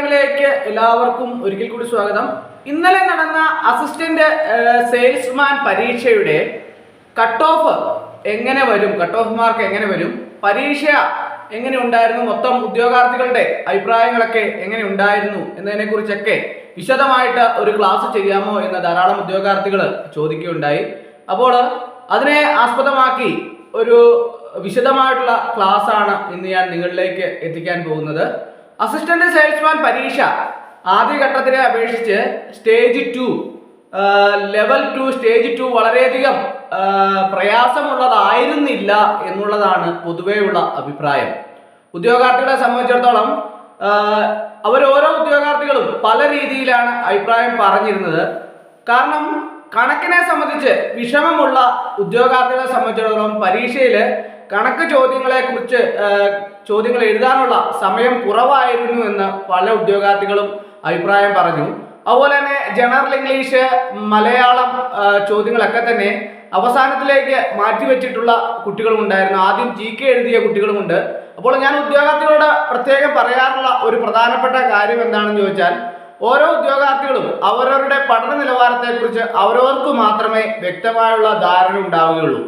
അറിവിലേക്ക് എല്ലാവർക്കും ഒരിക്കൽ കൂടി സ്വാഗതം. ഇന്നലെ നടന്ന അസിസ്റ്റന്റ് സെയിൽസ്മാൻ പരീക്ഷയുടെ കട്ട് ഓഫ് എങ്ങനെ വരും, കട്ട് ഓഫ് മാർക്ക് എങ്ങനെ വരും, പരീക്ഷ എങ്ങനെ ഉണ്ടായിരുന്നു, മൊത്തം ഉദ്യോഗാർത്ഥികളുടെ അഭിപ്രായങ്ങളൊക്കെ എങ്ങനെ ഉണ്ടായിരുന്നു എന്നതിനെ കുറിച്ചൊക്കെ വിശദമായിട്ട് ഒരു ക്ലാസ് ചെയ്യാമോ എന്ന് ധാരാളം ഉദ്യോഗാർത്ഥികൾ ചോദിക്കുകയുണ്ടായി. അപ്പോൾ അതിനെ ആസ്പദമാക്കി ഒരു വിശദമായിട്ടുള്ള ക്ലാസ് ആണ് ഇന്ന് ഞാൻ നിങ്ങളിലേക്ക് എത്തിക്കാൻ പോകുന്നത്. അസിസ്റ്റന്റ് സെയിൽസ്മാൻ പരീക്ഷ ആദ്യഘട്ടത്തിനെ അപേക്ഷിച്ച് സ്റ്റേജ് 2 ലെവൽ 2 സ്റ്റേജ് 2 വളരെയധികം പ്രയാസമുള്ളതായിരുന്നില്ല എന്നുള്ളതാണ് പൊതുവെയുള്ള അഭിപ്രായം. ഉദ്യോഗാർത്ഥികളെ സംബന്ധിച്ചിടത്തോളം ഓരോ ഉദ്യോഗാർത്ഥികളും പല രീതിയിലാണ് അഭിപ്രായം പറഞ്ഞിരുന്നത്. കാരണം കണക്കിനെ സംബന്ധിച്ച് വിഷമമുള്ള ഉദ്യോഗാർത്ഥികളെ സംബന്ധിച്ചിടത്തോളം പരീക്ഷയിൽ കണക്ക് ചോദ്യങ്ങൾ എഴുതാനുള്ള സമയം കുറവായിരുന്നു എന്ന് പല ഉദ്യോഗാർത്ഥികളും അഭിപ്രായം പറഞ്ഞു. അതുപോലെ തന്നെ ജനറൽ ഇംഗ്ലീഷ്, മലയാളം ചോദ്യങ്ങളൊക്കെ തന്നെ അവസാനത്തിലേക്ക് മാറ്റിവെച്ചിട്ടുള്ള കുട്ടികളും ഉണ്ടായിരുന്നു. ആദ്യം GK എഴുതിയ കുട്ടികളുമുണ്ട്. അപ്പോൾ ഞാൻ ഉദ്യോഗാർത്ഥികളോട് പ്രത്യേകം പറയാറുള്ള ഒരു പ്രധാനപ്പെട്ട കാര്യം എന്താണെന്ന് ചോദിച്ചാൽ, ഓരോ ഉദ്യോഗാർത്ഥികളും അവരവരുടെ പഠന നിലവാരത്തെക്കുറിച്ച് അവരവർക്ക് മാത്രമേ വ്യക്തമായുള്ള ധാരണ ഉണ്ടാവുകയുള്ളൂ.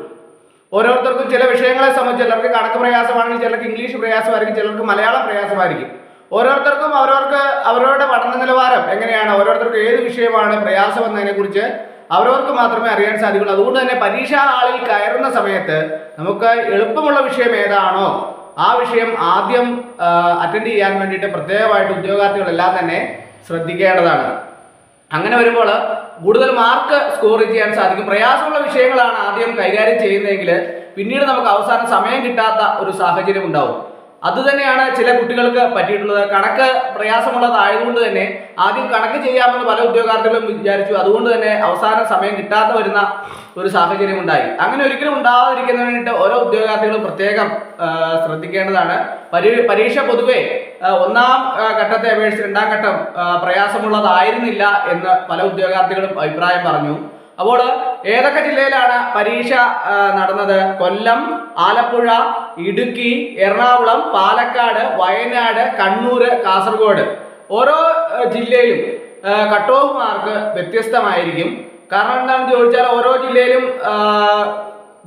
ഓരോരുത്തർക്കും ചില വിഷയങ്ങളെ സംബന്ധിച്ച് ചിലർക്ക് കണക്ക് പ്രയാസമാണെങ്കിൽ ചിലർക്ക് ഇംഗ്ലീഷ് പ്രയാസമായിരിക്കും, ചിലർക്ക് മലയാളം പ്രയാസമായിരിക്കും. ഓരോരുത്തർക്കും അവരവരുടെ പഠന നിലവാരം എങ്ങനെയാണ്, ഓരോരുത്തർക്കും ഏത് വിഷയമാണ് പ്രയാസം എന്നതിനെ കുറിച്ച് അവരവർക്ക് മാത്രമേ അറിയാൻ സാധിക്കുള്ളൂ. അതുകൊണ്ട് തന്നെ പരീക്ഷാ ഹാളിൽ കയറുന്ന സമയത്ത് നമുക്ക് എളുപ്പമുള്ള വിഷയം ഏതാണോ ആ വിഷയം ആദ്യം അറ്റൻഡ് ചെയ്യാൻ വേണ്ടിയിട്ട് പ്രത്യേകമായിട്ട് ഉദ്യോഗാർത്ഥികളെല്ലാം തന്നെ ശ്രദ്ധിക്കേണ്ടതാണ്. അങ്ങനെ വരുമ്പോൾ കൂടുതൽ മാർക്ക് സ്കോർ ചെയ്യാൻ സാധിക്കും. പ്രയാസമുള്ള വിഷയങ്ങളാണ് ആദ്യം കൈകാര്യം ചെയ്യുന്നതെങ്കിൽ പിന്നീട് നമുക്ക് അവസാനം സമയം കിട്ടാത്ത ഒരു സാഹചര്യം ഉണ്ടാവും. അതുതന്നെയാണ് ചില കുട്ടികൾക്ക് പറ്റിയിട്ടുള്ളത്. കണക്ക് പ്രയാസമുള്ളതായതുകൊണ്ട് തന്നെ ആദ്യം കണക്ക് ചെയ്യാമെന്ന് പല ഉദ്യോഗാർത്ഥികളും വിചാരിച്ചു. അതുകൊണ്ട് തന്നെ അവസാനം സമയം കിട്ടാതെ വരുന്ന ഒരു സാഹചര്യം ഉണ്ടായി. അങ്ങനെ ഒരിക്കലും ഉണ്ടാവാതിരിക്കുന്നതിന് വേണ്ടിയിട്ട് ഓരോ ഉദ്യോഗാർത്ഥികളും പ്രത്യേകം ശ്രദ്ധിക്കേണ്ടതാണ്. പരീക്ഷ പൊതുവെ ഒന്നാം ഘട്ടത്തെ അപേക്ഷിച്ച് രണ്ടാം ഘട്ടം പ്രയാസമുള്ളതായിരുന്നില്ല എന്ന് പല ഉദ്യോഗാർത്ഥികളും അഭിപ്രായം പറഞ്ഞു. അപ്പോൾ ഏതൊക്കെ ജില്ലയിലാണ് പരീക്ഷ നടന്നത്? കൊല്ലം, ആലപ്പുഴ, ഇടുക്കി, എറണാകുളം, പാലക്കാട്, വയനാട്, കണ്ണൂർ, കാസർഗോഡ്. ഓരോ ജില്ലയിലും കട്ട് ഓഫ് മാർക്ക് വ്യത്യസ്തമായിരിക്കും. കാരണം എന്താണെന്ന് ചോദിച്ചാൽ ഓരോ ജില്ലയിലും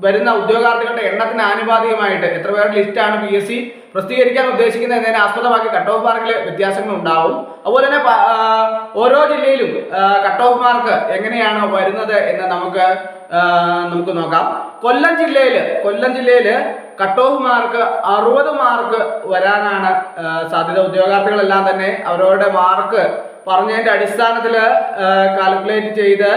വരുന്ന ഉദ്യോഗാർത്ഥികളുടെ എണ്ണത്തിന് ആനുപാതികമായിട്ട് എത്ര പേരുടെ ലിസ്റ്റാണ് PSC പ്രസിദ്ധീകരിക്കാൻ ഉദ്ദേശിക്കുന്നത് എന്നതിനെ ആസ്പദമാക്കി കട്ട് ഓഫ് മാർക്കിൽ വ്യത്യാസങ്ങൾ ഉണ്ടാവും. അതുപോലെ തന്നെ ഓരോ ജില്ലയിലും കട്ട് ഓഫ് മാർക്ക് എങ്ങനെയാണ് വരുന്നത് എന്ന് നമുക്ക് നോക്കാം. കൊല്ലം ജില്ലയിൽ കട്ട് ഓഫ് മാർക്ക് 60 മാർക്ക് വരാനാണ് സാധ്യത. ഉദ്യോഗാർത്ഥികളെല്ലാം തന്നെ അവരവരുടെ മാർക്ക് പറഞ്ഞതിന്റെ അടിസ്ഥാനത്തിൽ കാൽക്കുലേറ്റ് ചെയ്ത്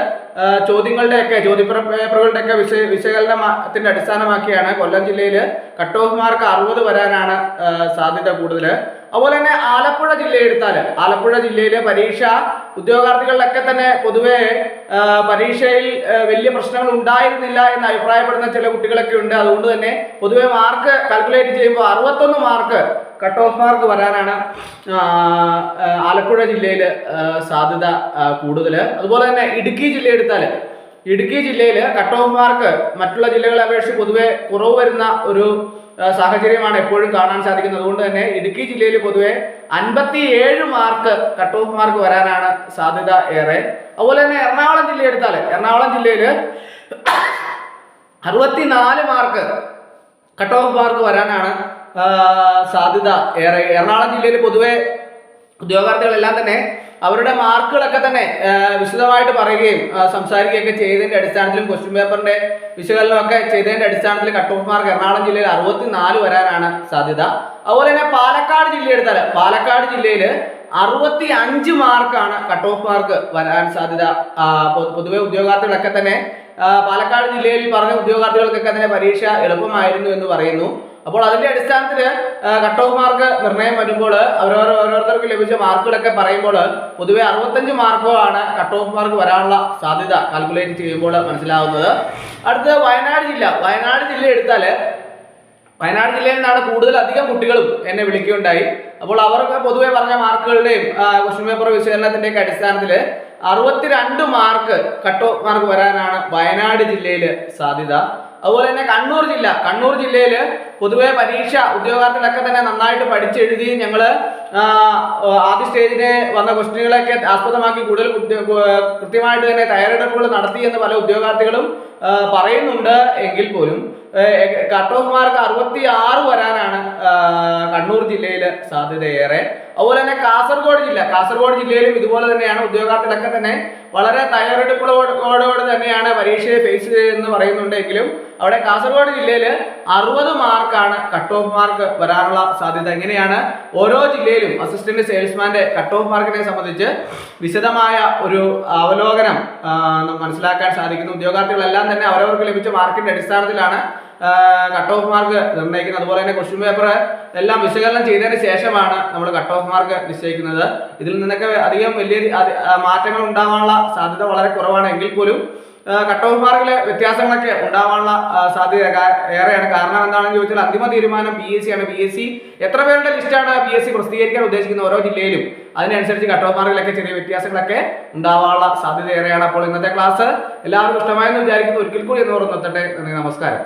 ചോദ്യപേപ്പറുകളുടെയൊക്കെ വിശകലനത്തിന്റെ അടിസ്ഥാനമാക്കിയാണ് കൊല്ലം ജില്ലയിൽ കട്ട് ഓഫ് മാർക്ക് 60 വരാനാണ് സാധ്യത കൂടുതൽ. അതുപോലെ തന്നെ ആലപ്പുഴ ജില്ലയിൽ പരീക്ഷ ഉദ്യോഗാർത്ഥികളിലൊക്കെ തന്നെ പൊതുവെ പരീക്ഷയിൽ വലിയ പ്രശ്നങ്ങൾ ഉണ്ടായിരുന്നില്ല എന്ന് അഭിപ്രായപ്പെടുന്ന ചില കുട്ടികളൊക്കെ ഉണ്ട്. അതുകൊണ്ട് തന്നെ പൊതുവെ മാർക്ക് കാൽക്കുലേറ്റ് ചെയ്യുമ്പോൾ 61 മാർക്ക് കട്ട് ഓഫ് മാർക്ക് വരാനാണ് ആലപ്പുഴ ജില്ലയിൽ സാധ്യത കൂടുതൽ. അതുപോലെ തന്നെ ഇടുക്കി ജില്ലയിൽ കട്ട് ഓഫ് മാർക്ക് മറ്റുള്ള ജില്ലകളെ അപേക്ഷിച്ച് പൊതുവെ കുറവ് വരുന്ന ഒരു സാഹചര്യമാണ് എപ്പോഴും കാണാൻ സാധിക്കുന്നത്. അതുകൊണ്ട് തന്നെ ഇടുക്കി ജില്ലയിൽ പൊതുവെ 57 മാർക്ക് കട്ട് ഓഫ് മാർക്ക് വരാനാണ് സാധ്യത ഏറെ. അതുപോലെ തന്നെ എറണാകുളം ജില്ലയിൽ 64 മാർക്ക് കട്ട് ഓഫ് മാർക്ക് വരാനാണ് സാധ്യത ഏറെ. എറണാകുളം ജില്ലയിൽ പൊതുവെ ഉദ്യോഗാർത്ഥികളെല്ലാം തന്നെ അവരുടെ മാർക്കുകളൊക്കെ തന്നെ വിശദമായിട്ട് പറയുകയും സംസാരിക്കുകയൊക്കെ ചെയ്തതിന്റെ അടിസ്ഥാനത്തിലും ക്വസ്റ്റ്യൻ പേപ്പറിന്റെ വിശകലനമൊക്കെ ചെയ്തതിന്റെ അടിസ്ഥാനത്തിൽ കട്ട് ഓഫ് മാർക്ക് എറണാകുളം ജില്ലയിൽ 64 വരാനാണ് സാധ്യത. അതുപോലെ തന്നെ പാലക്കാട് ജില്ലയിൽ 65 മാർക്കാണ് കട്ട് ഓഫ് മാർക്ക് വരാൻ സാധ്യത. പൊതുവെ ഉദ്യോഗാർത്ഥികളൊക്കെ തന്നെ പാലക്കാട് ജില്ലയിൽ പറഞ്ഞ ഉദ്യോഗാർത്ഥികൾക്കൊക്കെ തന്നെ പരീക്ഷ എളുപ്പമായിരുന്നു എന്ന് പറയുന്നു. അപ്പോൾ അതിന്റെ അടിസ്ഥാനത്തിൽ കട്ട് ഓഫ് മാർക്ക് നിർണ്ണയം വരുമ്പോൾ ഓരോരുത്തർക്ക് ലഭിച്ച മാർക്കുകളൊക്കെ പറയുമ്പോൾ പൊതുവെ 65 മാർക്കുകളാണ് കട്ട് ഓഫ് മാർക്ക് വരാനുള്ള സാധ്യത കാൽക്കുലേറ്റ് ചെയ്യുമ്പോൾ മനസ്സിലാവുന്നത്. അടുത്തത് വയനാട് ജില്ലയിൽ നിന്നാണ് അധികം കുട്ടികളും എന്നെ വിളിക്കുകയുണ്ടായി. അപ്പോൾ അവർക്ക് പൊതുവെ പറഞ്ഞ മാർക്കുകളുടെയും ക്വസ്റ്റ്യൻ പേപ്പർ വിശകലനത്തിന്റെയൊക്കെ അടിസ്ഥാനത്തിൽ 62 മാർക്ക് കട്ട് ഓഫ് മാർക്ക് വരാനാണ് വയനാട് ജില്ലയിൽ സാധ്യത. അതുപോലെ തന്നെ കണ്ണൂർ ജില്ലയിൽ പൊതുവെ പരീക്ഷ ഉദ്യോഗാർത്ഥികളൊക്കെ തന്നെ നന്നായിട്ട് പഠിച്ചെഴുതി ഞങ്ങൾ ആദ്യ സ്റ്റേജിന് വന്ന ക്വസ്റ്റ്യനുകളൊക്കെ ആസ്പദമാക്കി കൂടുതൽ കൃത്യമായിട്ട് തന്നെ തയ്യാറെടുപ്പുകൾ നടത്തി എന്ന് പല ഉദ്യോഗാർത്ഥികളും പറയുന്നുണ്ട്. എങ്കിൽ പോലും കട്ട് ഓഫ് മാർക്ക് 66 വരാനാണ് കണ്ണൂർ ജില്ലയിൽ സാധ്യതയേറെ. അതുപോലെ തന്നെ കാസർഗോഡ് ജില്ലയിലും ഇതുപോലെ തന്നെയാണ്. ഉദ്യോഗാർത്ഥികളൊക്കെ തന്നെ വളരെ തയ്യാറെടുപ്പുകളോട് തന്നെയാണ് പരീക്ഷയെ ഫേസ് ചെയ്തെന്ന് പറയുന്നുണ്ടെങ്കിലും അവിടെ കാസർഗോഡ് ജില്ലയിൽ 60 മാർക്കാണ് കട്ട് ഓഫ് മാർക്ക് വരാനുള്ള സാധ്യത. എങ്ങനെയാണ് ഓരോ ജില്ലയിലും അസിസ്റ്റന്റ് സെയിൽസ്മാന്റെ കട്ട് ഓഫ് മാർക്കിനെ സംബന്ധിച്ച് വിശദമായ ഒരു അവലോകനം മനസ്സിലാക്കാൻ സാധിക്കുന്നു. ഉദ്യോഗാർത്ഥികളെല്ലാം തന്നെ അവരവർക്ക് ലഭിച്ച മാർക്കിന്റെ അടിസ്ഥാനത്തിലാണ് കട്ട് ഓഫ് മാർക്ക് നിർണ്ണയിക്കുന്നത്. അതുപോലെ തന്നെ ക്വസ്റ്റ്യൻ പേപ്പർ എല്ലാം വിശകലനം ചെയ്തതിന് ശേഷമാണ് നമ്മൾ കട്ട് ഓഫ് മാർക്ക് നിശ്ചയിക്കുന്നത്. ഇതിൽ നിന്നൊക്കെ അധികം വലിയ മാറ്റങ്ങൾ ഉണ്ടാവാനുള്ള സാധ്യത വളരെ കുറവാണ്. എങ്കിൽ പോലും കട്ട് ഓഫ് മാർക്കിലെ വ്യത്യാസങ്ങളൊക്കെ ഉണ്ടാവാനുള്ള സാധ്യത ഏറെയാണ്. കാരണം എന്താണെന്ന് ചോദിച്ചാൽ അന്തിമ തീരുമാനം PSC ആണ്. PSC എത്ര പേരുടെ ലിസ്റ്റാണ് PSC പ്രസിദ്ധീകരിക്കാൻ ഉദ്ദേശിക്കുന്നത് ഓരോ ജില്ലയിലും, അതിനനുസരിച്ച് കട്ട് ഓഫ് മാർക്കിലൊക്കെ ചെറിയ വ്യത്യാസങ്ങളൊക്കെ ഉണ്ടാവാനുള്ള സാധ്യത ഏറെയാണ്. അപ്പോൾ ഇന്നത്തെ ക്ലാസ് എല്ലാവർക്കും ഇഷ്ടമായെന്ന് വിചാരിക്കുന്നു. ഒരിക്കൽ കൂടി എന്ന് നിർത്തട്ടെ. നന്ദി, നമസ്കാരം.